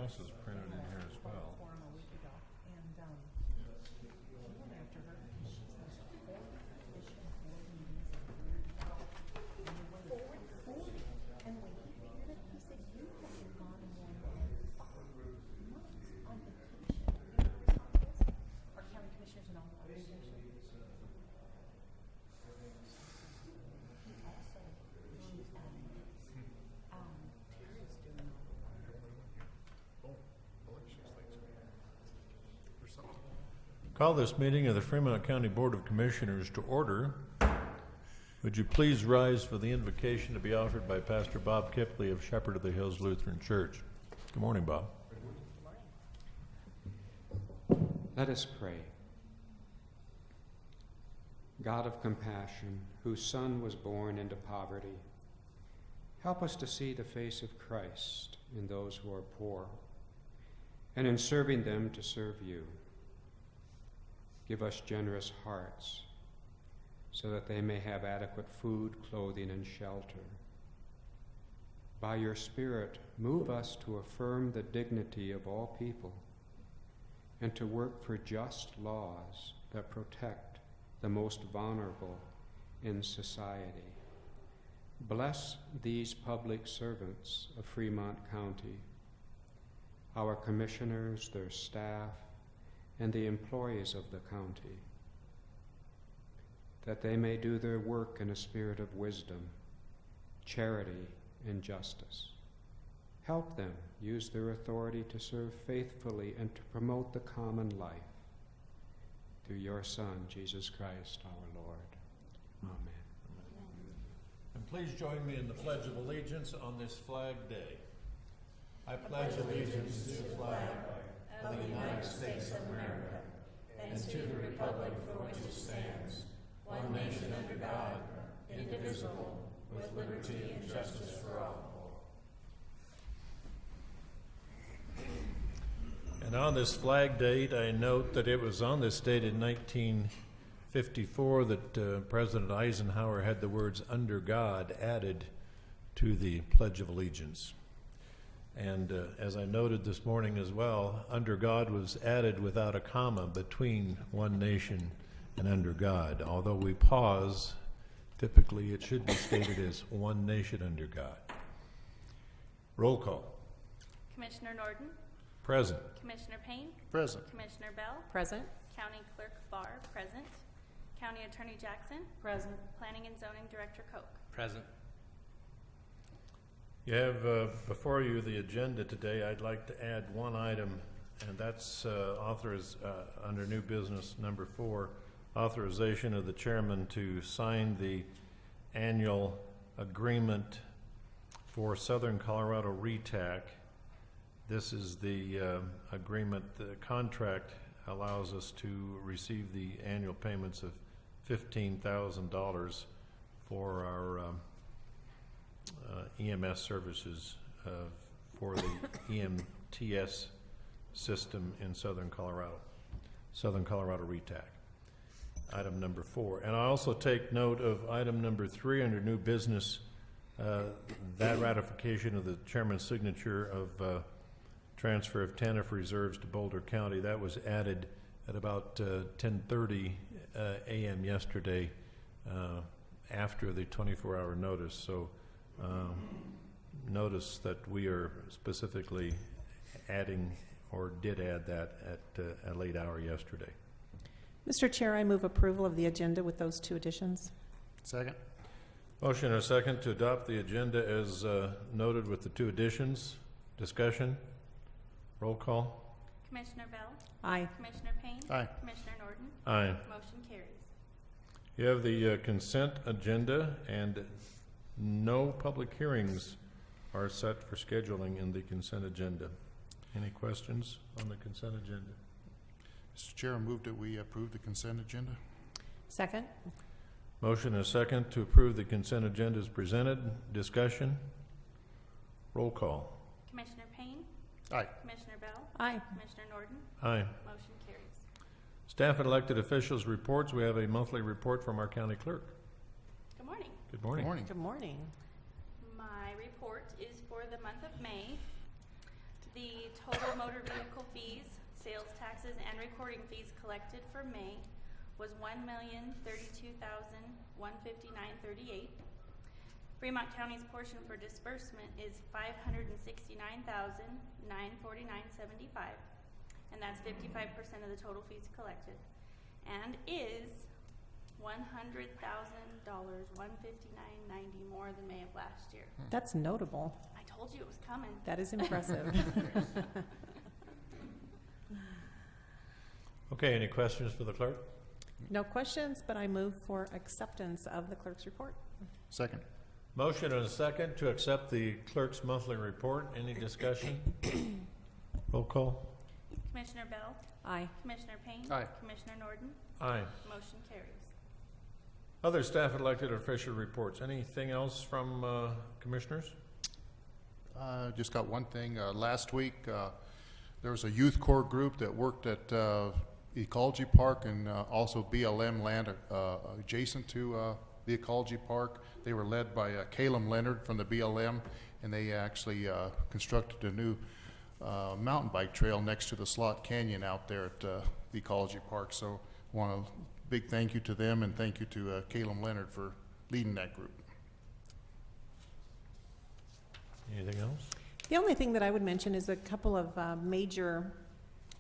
else is printed in here as well. Call this meeting of the Fremont County Board of Commissioners to order. Would you please rise for the invocation to be offered by Pastor Bob Kipley of Shepherd of the Hills Lutheran Church. Good morning, Bob. Good morning. Let us pray. God of compassion, whose Son was born into poverty, help us to see the face of Christ in those who are poor, and in serving them to serve you. Give us generous hearts so that they may have adequate food, clothing, and shelter. By your Spirit, move us to affirm the dignity of all people and to work for just laws that protect the most vulnerable in society. Bless these public servants of Fremont County, our commissioners, their staff, and the employees of the county, that they may do their work in a spirit of wisdom, charity, and justice. Help them use their authority to serve faithfully and to promote the common life. Through your Son, Jesus Christ, our Lord. Amen. And please join me in the Pledge of Allegiance on this Flag Day. I pledge allegiance to the flag of the United States of America, and to the republic for which it stands, one nation under God, indivisible, with liberty and justice for all. And on this flag date, I note that it was on this date in 1954 that President Eisenhower had the words "under God" added to the Pledge of Allegiance. And as I noted this morning as well, under God was added without a comma between one nation and under God. Although we pause, typically it should be stated as one nation under God. Roll call. Commissioner Norton. Present. Commissioner Payne. Present. Commissioner Bell. Present. County Clerk Barr. Present. County Attorney Jackson. Present. Planning and Zoning Director Koch. Present. You have before you the agenda today. I'd like to add one item, and that's under new business number 4, authorization of the chairman to sign the annual agreement for Southern Colorado RETAC. This is the agreement. The contract allows us to receive the annual payments of $15,000 for our EMS services for the EMTS system in Southern Colorado RETAC. Item number 4. And I also take note of item number 3 under new business, that ratification of the chairman's signature of transfer of TANF reserves to Boulder County. That was added at about 10:30 a.m. yesterday after the 24-hour notice. So notice that we are specifically adding, or did add that at a late hour yesterday. Mr. Chair, I move approval of the agenda with those 2 additions. Second. Motion and a second to adopt the agenda as noted with the 2 additions. Discussion. Roll call. Commissioner Bell. Aye. Commissioner Payne. Aye. Commissioner Norton. Aye. Motion carries. You have the consent agenda, and no public hearings are set for scheduling in the consent agenda. Any questions on the consent agenda? Mr. Chair, I move that we approve the consent agenda. Second. Motion and a second to approve the consent agenda is presented. Discussion. Roll call. Commissioner Payne. Aye. Commissioner Bell. Aye. Commissioner Norton. Aye. Motion carries. Staff and elected officials reports. We have a monthly report from our county clerk. Good morning. Good morning. Good morning. Good morning. My report is for the month of May. The total motor vehicle fees, sales taxes, and recording fees collected for May was $1,032,159.38. Fremont County's portion for disbursement is $569,949.75, and that's 55% of the total fees collected, and is $100,000, $159.90 more than May of last year. That's notable. I told you it was coming. That is impressive. Okay, any questions for the clerk? No questions, but I move for acceptance of the clerk's report. Second. Motion and a second to accept the clerk's monthly report. Any discussion? Roll call. Commissioner Bell, Aye. Commissioner Payne, Aye. Commissioner Norton, Aye. motion carries. Other staff elected official reports. Anything else from commissioners? Just got one thing. Last week, there was a youth corps group that worked at Ecology Park and also BLM land adjacent to the Ecology Park. They were led by Caleb Leonard from the BLM, and they actually constructed a new mountain bike trail next to the Slot Canyon out there at the Ecology Park. So I want a big thank you to them, and thank you to Caleb Leonard for leading that group. Anything else? The only thing that I would mention is a couple of major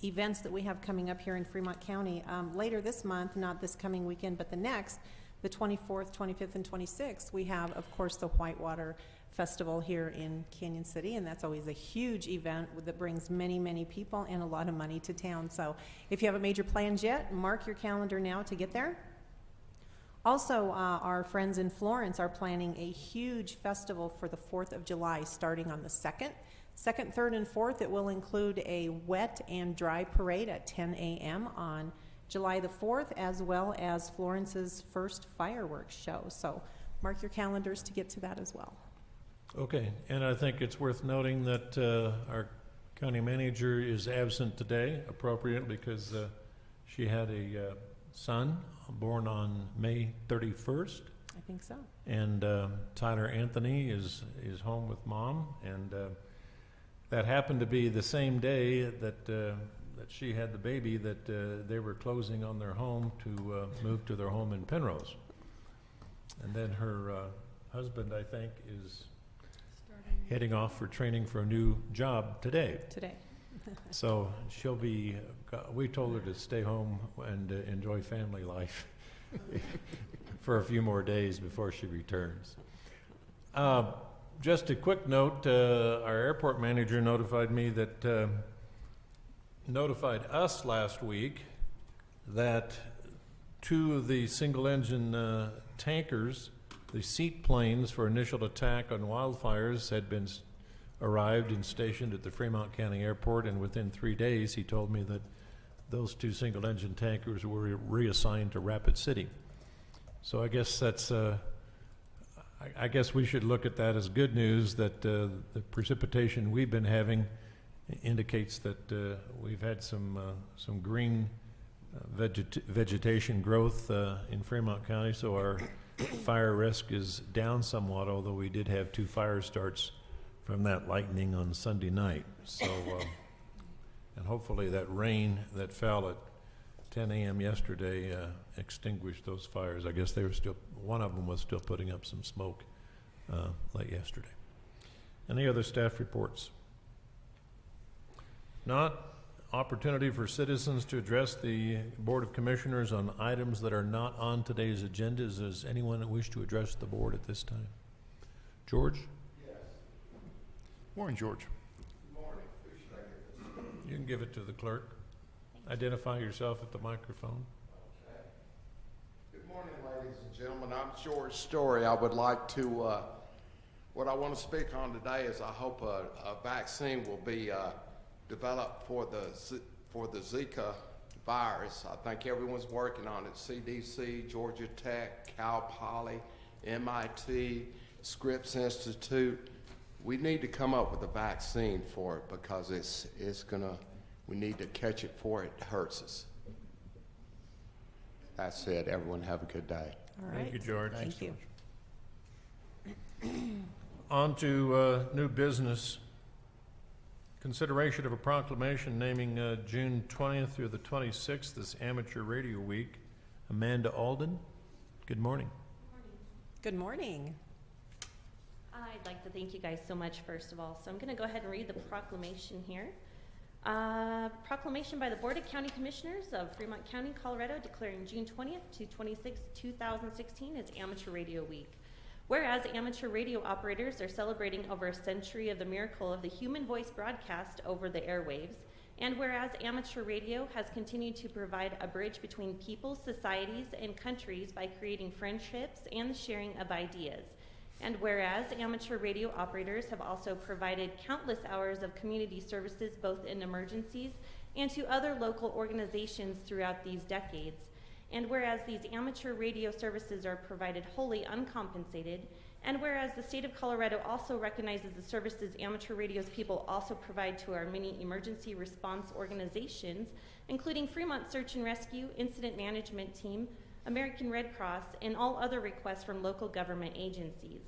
events that we have coming up here in Fremont County. Later this month, not this coming weekend, but the next, the 24th, 25th, and 26th, we have, of course, the Whitewater Festival here in Canyon City, and that's always a huge event that brings many, many people and a lot of money to town. So if you haven't made your plans yet, mark your calendar now to get there. Also, our friends in Florence are planning a huge festival for the 4th of July, starting on the 2nd, 3rd, and 4th. It will include a wet and dry parade at 10 a.m. on July the 4th, as well as Florence's first fireworks show. So mark your calendars to get to that as well. Okay, and I think it's worth noting that our county manager is absent today, appropriate, because she had a son born on May 31st. I think so. And Tyler Anthony is home with mom, and that happened to be the same day that she had the baby, that they were closing on their home to move to their home in Penrose. And then her husband, I think, is heading off for training for a new job today. So she'll be, we told her to stay home and enjoy family life for a few more days before she returns. Just a quick note, our airport manager notified me that, notified us last week that 2 of the single-engine tankers, the seat planes for initial attack on wildfires, had been arrived and stationed at the Fremont County Airport, and within 3 days he told me that those 2 single-engine tankers were reassigned to Rapid City. So I guess that's I guess we should look at that as good news, that the precipitation we've been having indicates that we've had some green vegetation growth in Fremont County, so our fire risk is down somewhat, although we did have 2 fire starts from that lightning on Sunday night. So, and hopefully that rain that fell at 10 a.m. yesterday extinguished those fires. I guess they were still, one of them was still putting up some smoke late yesterday. Any other staff reports? Not. Opportunity for citizens to address the Board of Commissioners on items that are not on today's agenda. Does anyone wish to address the board at this time? George? Yes. Morning, George. Good morning. Who should I give this to? You can give it to the clerk. Identify yourself at the microphone. Okay. Good morning, ladies and gentlemen. I'm George Story. I would like to, what I want to speak on today is I hope a vaccine will be developed for the Zika virus. I think everyone's working on it. CDC, Georgia Tech, Cal Poly, MIT, Scripps Institute. We need to come up with a vaccine for it because we need to catch it before it hurts us. That's it. Everyone have a good day. All right. Thank you, George. Thank you. On to new business. Consideration of a proclamation naming June 20th through the 26th as Amateur Radio Week. Amanda Alden, good morning. Good morning. I'd like to thank you guys so much, first of all. So I'm going to go ahead and read the proclamation here. Proclamation by the Board of County Commissioners of Fremont County, Colorado, declaring June 20th to 26th, 2016 as Amateur Radio Week. Whereas amateur radio operators are celebrating over a century of the miracle of the human voice broadcast over the airwaves, and whereas amateur radio has continued to provide a bridge between people, societies, and countries by creating friendships and the sharing of ideas, and whereas amateur radio operators have also provided countless hours of community services both in emergencies and to other local organizations throughout these decades, and whereas these amateur radio services are provided wholly uncompensated, and whereas the state of Colorado also recognizes the services amateur radio's people also provide to our many emergency response organizations, including Fremont Search and Rescue, Incident Management Team, American Red Cross, and all other requests from local government agencies.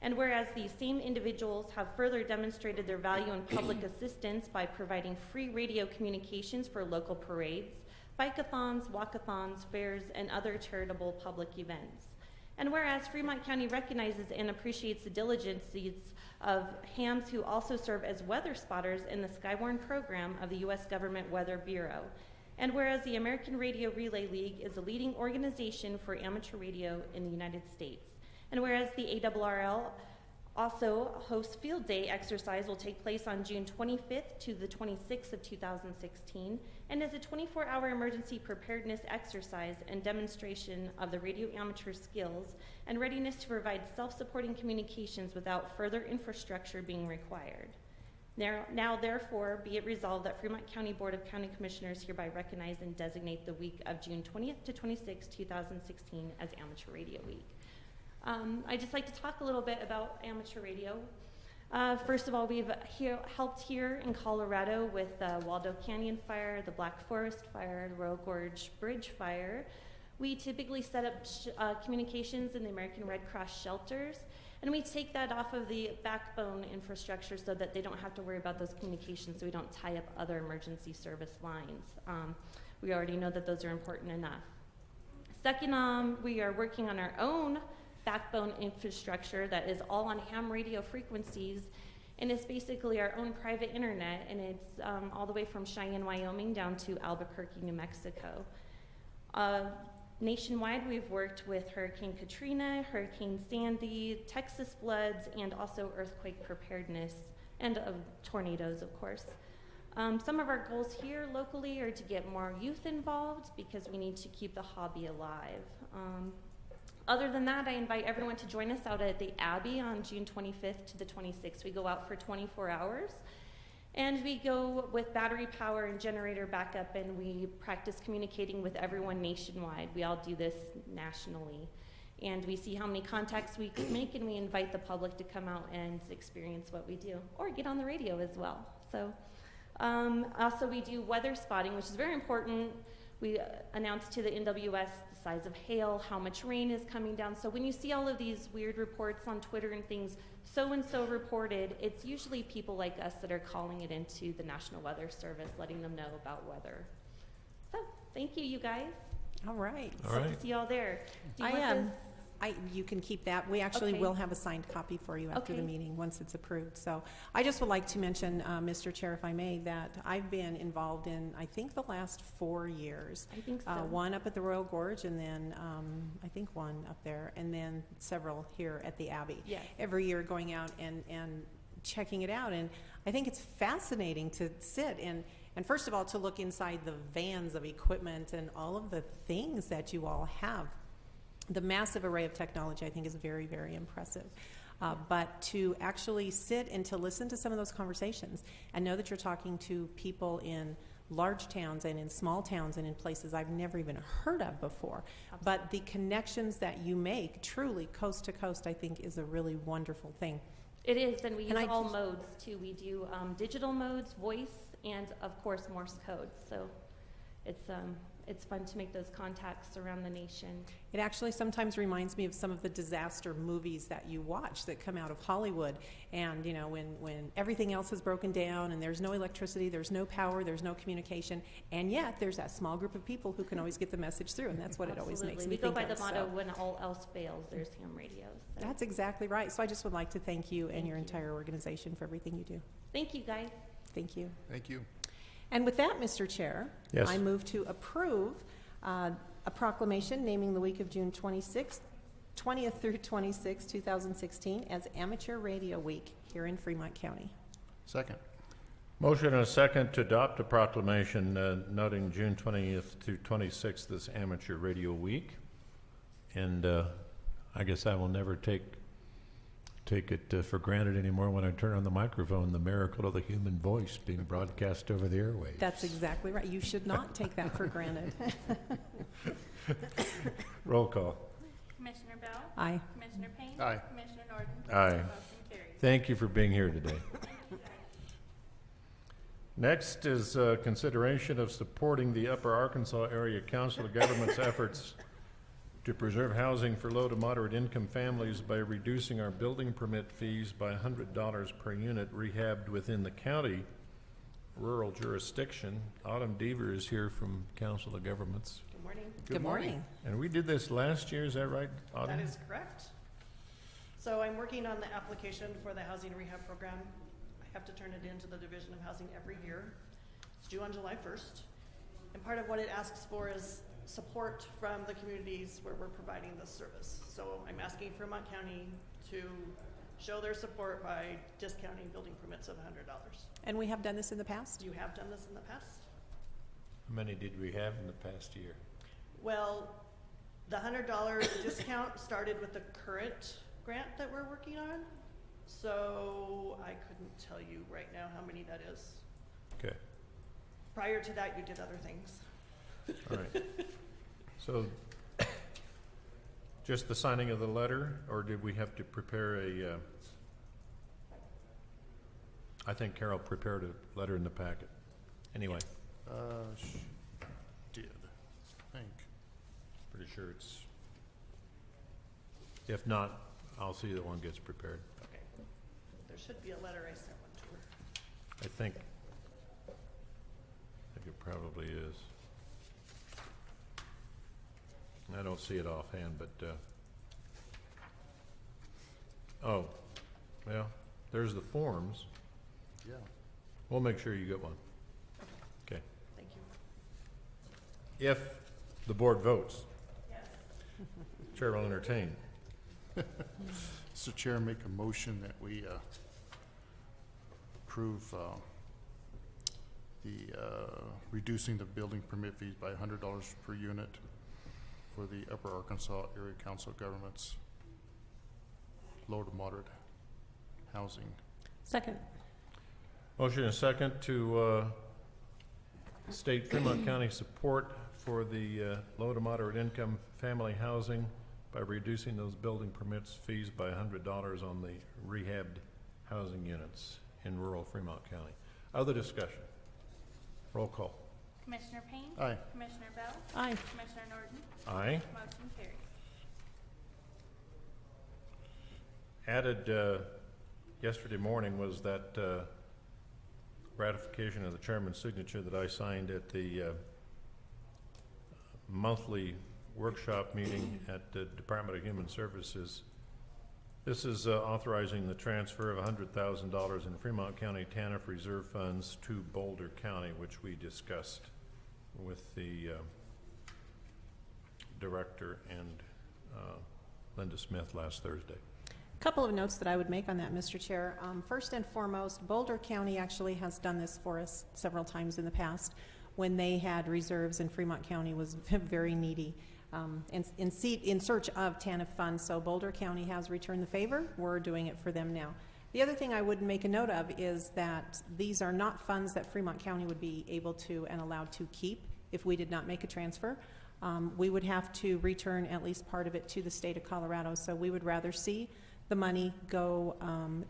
And whereas these same individuals have further demonstrated their value in public assistance by providing free radio communications for local parades, bike-a-thons, walk-a-thons, fairs, and other charitable public events. And whereas Fremont County recognizes and appreciates the diligences of hams who also serve as weather spotters in the Skywarn program of the U.S. Government Weather Bureau. And whereas the American Radio Relay League is a leading organization for amateur radio in the United States. And whereas the ARRL also hosts Field Day exercise will take place on June 25th to the 26th of 2016 and is a 24-hour emergency preparedness exercise and demonstration of the radio amateur skills and readiness to provide self-supporting communications without further infrastructure being required. Now, therefore, be it resolved that Fremont County Board of County Commissioners hereby recognize and designate the week of June 20th to 26th, 2016 as Amateur Radio Week. I'd just like to talk a little bit about amateur radio. First of all, we've helped here in Colorado with the Waldo Canyon Fire, the Black Forest Fire, the Royal Gorge Bridge Fire. We typically set up communications in the American Red Cross shelters, and we take that off of the backbone infrastructure so that they don't have to worry about those communications, so we don't tie up other emergency service lines. We already know that those are important enough. Second, we are working on our own backbone infrastructure that is all on ham radio frequencies, and it's basically our own private internet, and it's all the way from Cheyenne, Wyoming down to Albuquerque, New Mexico. Nationwide, we've worked with Hurricane Katrina, Hurricane Sandy, Texas floods, and also earthquake preparedness, and tornadoes, of course. Some of our goals here locally are to get more youth involved because we need to keep the hobby alive. Other than that, I invite everyone to join us out at the Abbey on June 25th to the 26th. We go out for 24 hours, and we go with battery power and generator backup, and we practice communicating with everyone nationwide. We all do this nationally, and we see how many contacts we can make, and we invite the public to come out and experience what we do, or get on the radio as well. So, also we do weather spotting, which is very important. We announce to the NWS the size of hail, how much rain is coming down. So when you see all of these weird reports on Twitter and things, so-and-so reported, it's usually people like us that are calling it into the National Weather Service, letting them know about weather. So thank you, you guys. All right. Hope to see you all there. Do you want this? You can keep that. We actually Okay. will have a signed copy for you after the Okay. meeting once it's approved. So I just would like to mention, Mr. Chair, if I may, that I've been involved in, I think, the last 4 years. I think so. One up at the Royal Gorge, and then I think one up there, and then several here at the Abbey. Yes. Every year going out and checking it out. And I think it's fascinating to sit and first of all, to look inside the vans of equipment and all of the things that you all have. The massive array of technology, I think, is very, very impressive. But to actually sit and to listen to some of those conversations and know that you're talking to people in large towns and in small towns and in places I've never even heard of before. Absolutely. But the connections that you make, truly, coast to coast, I think is a really wonderful thing. It is, and we use And I all just- modes, too. We do digital modes, voice, and, of course, Morse code. So it's fun to make those contacts around the nation. It actually sometimes reminds me of some of the disaster movies that you watch that come out of Hollywood. And, you know, when everything else is broken down and there's no electricity, there's no power, there's no communication, and yet there's that small group of people who can always get the message through, and that's what it always makes me We go think by of. the motto, So when all else fails, there's ham radios. So. that's exactly right. So I just would like to thank you and Thank your you. entire organization for everything you do. Thank you, guys. Thank you. Thank you. And with that, Mr. Chair, Yes. I move to approve a proclamation naming the week of June 20th through 26th, 2016 as Amateur Radio Week here in Fremont County. Second. Motion and a second to adopt a proclamation noting June 20th through 26th as Amateur Radio Week. And I guess I will never take it for granted anymore when I turn on the microphone, the miracle of the human voice being broadcast over the airwaves. That's exactly right. You should not take that for granted. Roll call. Commissioner Bell? Aye. Commissioner Payne? Aye. Commissioner Norton? Aye. Motion carries. Thank you for being here today. Next is consideration of supporting the Upper Arkansas Area Council of Governments' efforts to preserve housing for low to moderate income families by reducing our building permit fees by $100 per unit rehabbed within the county rural jurisdiction. Autumn Deaver is here from Council of Governments. Good morning. Good morning. And we did this last year, is that right, Autumn? That is correct. So I'm working on the application for the housing rehab program. I have to turn it into the Division of Housing every year. It's due on July 1st. And part of what it asks for is support from the communities where we're providing this service. So I'm asking Fremont County to show their support by discounting building permits of $100. And we have done this in the past? You have done this in the past? How many did we have in the past year? Well, the $100 discount started with the current grant that we're working on. So I couldn't tell you right now how many that is. Okay, Prior to that, you did other things. all right. So, just the signing of the letter, or did we have to prepare a, I think Carol prepared a letter in the packet. Anyway, She did, I think. pretty sure it's, if not, I'll see that one gets prepared. Okay. There should be a letter. I sent one to her. I think it probably is. I don't see it offhand, but, oh, well, there's the forms. Yeah. We'll make sure you get one. Okay. Thank you. If the board votes. Chair will entertain. Mr. Chair, make a motion that we approve reducing the building permit fees by $100 per unit for the Upper Arkansas Area Council of Governments low to moderate housing. Second. Motion and second to state Fremont County support for the low to moderate income family housing by reducing those building permits fees by $100 on the rehabbed housing units in rural Fremont County. Other discussion? Roll call. Commissioner Payne? Aye. Commissioner Bell? Aye. Commissioner Norton? Aye. Motion carries. Added yesterday morning was that ratification of the chairman's signature that I signed at the monthly workshop meeting at the Department of Human Services. This is authorizing the transfer of $100,000 in Fremont County TANF reserve funds to Boulder County, which we discussed with the director and Linda Smith last Thursday. Couple of notes that I would make on that, Mr. Chair. First and foremost, Boulder County actually has done this for us several times in the past when they had reserves and Fremont County was very needy in search of TANF funds. So Boulder County has returned the favor. We're doing it for them now. The other thing I would make a note of is that these are not funds that Fremont County would be able to and allowed to keep if we did not make a transfer. We would have to return at least part of it to the state of Colorado. So we would rather see the money go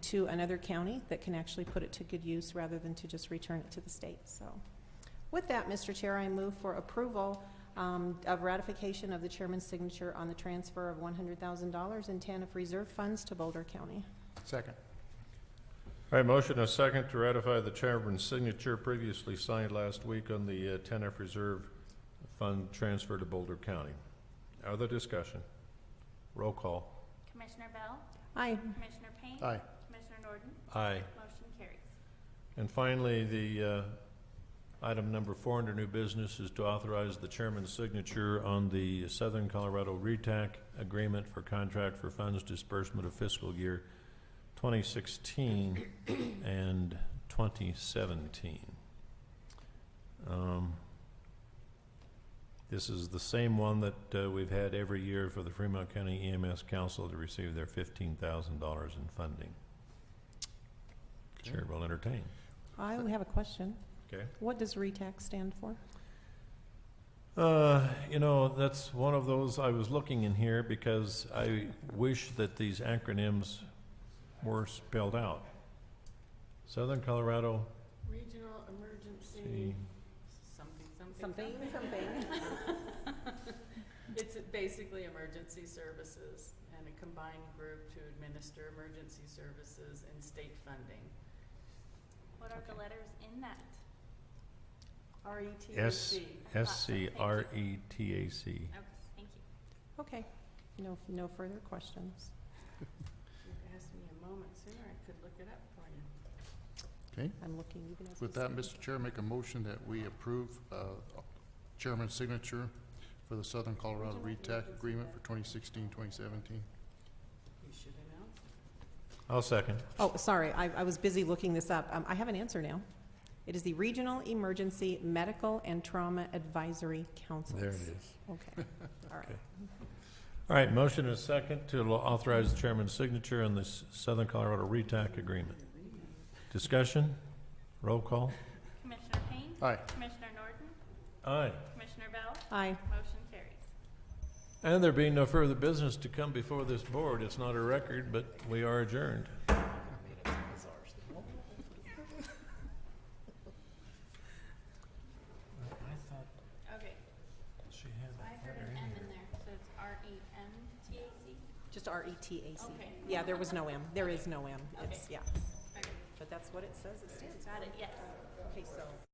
to another county that can actually put it to good use rather than to just return it to the state. So With that, Mr. Chair, I move for approval of ratification of the chairman's signature on the transfer of $100,000 in TANF reserve funds to Boulder County. Second. All right, motion and a second to ratify the chairman's signature previously signed last week on the TANF reserve fund transfer to Boulder County. Other discussion? Roll call. Commissioner Bell? Aye. Commissioner Payne? Aye. Commissioner Norton? Aye. Motion carries. And finally, the item number 4 under new business is to authorize the chairman's signature on the Southern Colorado RETAC agreement for contract for funds disbursement of fiscal year 2016 and 2017. This is the same one that we've had every year for the Fremont County EMS Council to receive their $15,000 in funding. Chair will entertain. I have a question. Okay. What does RETAC stand for? You know, that's one of those, I was looking in here because I wish that these acronyms were spelled out. Southern Colorado Regional Emergency, something. It's basically emergency services and a combined group to administer emergency services and state funding. What are the letters in that? RETAC. SCRETAC. Okay, thank you. Okay. No further questions. If you asked me a moment sooner, I could look it up for you. Okay. I'm looking even as With we that, speak. Mr. Chair, make a motion that we approve chairman's signature for the Southern Colorado RETAC agreement for 2016-2017. You should announce it. I'll second. Oh, sorry, I was busy looking this up. I have an answer now. It is the Regional Emergency Medical and Trauma Advisory Council. There it is. Okay, all right. Okay. All right, motion and a second to authorize the chairman's signature on this Southern Colorado RETAC agreement. Discussion? Roll call? Commissioner Payne? Aye. Commissioner Norton? Aye. Commissioner Bell? Aye. Motion carries. And there being no further business to come before this board, it's not a record, but we are adjourned. Okay, She had I heard an M in there, so it's REMTAC? Just RETAC. Okay. Yeah, there was no M. There is no M. It's, Okay. yeah. Okay, But that's what it says it stands for. got it, yes. Okay, so.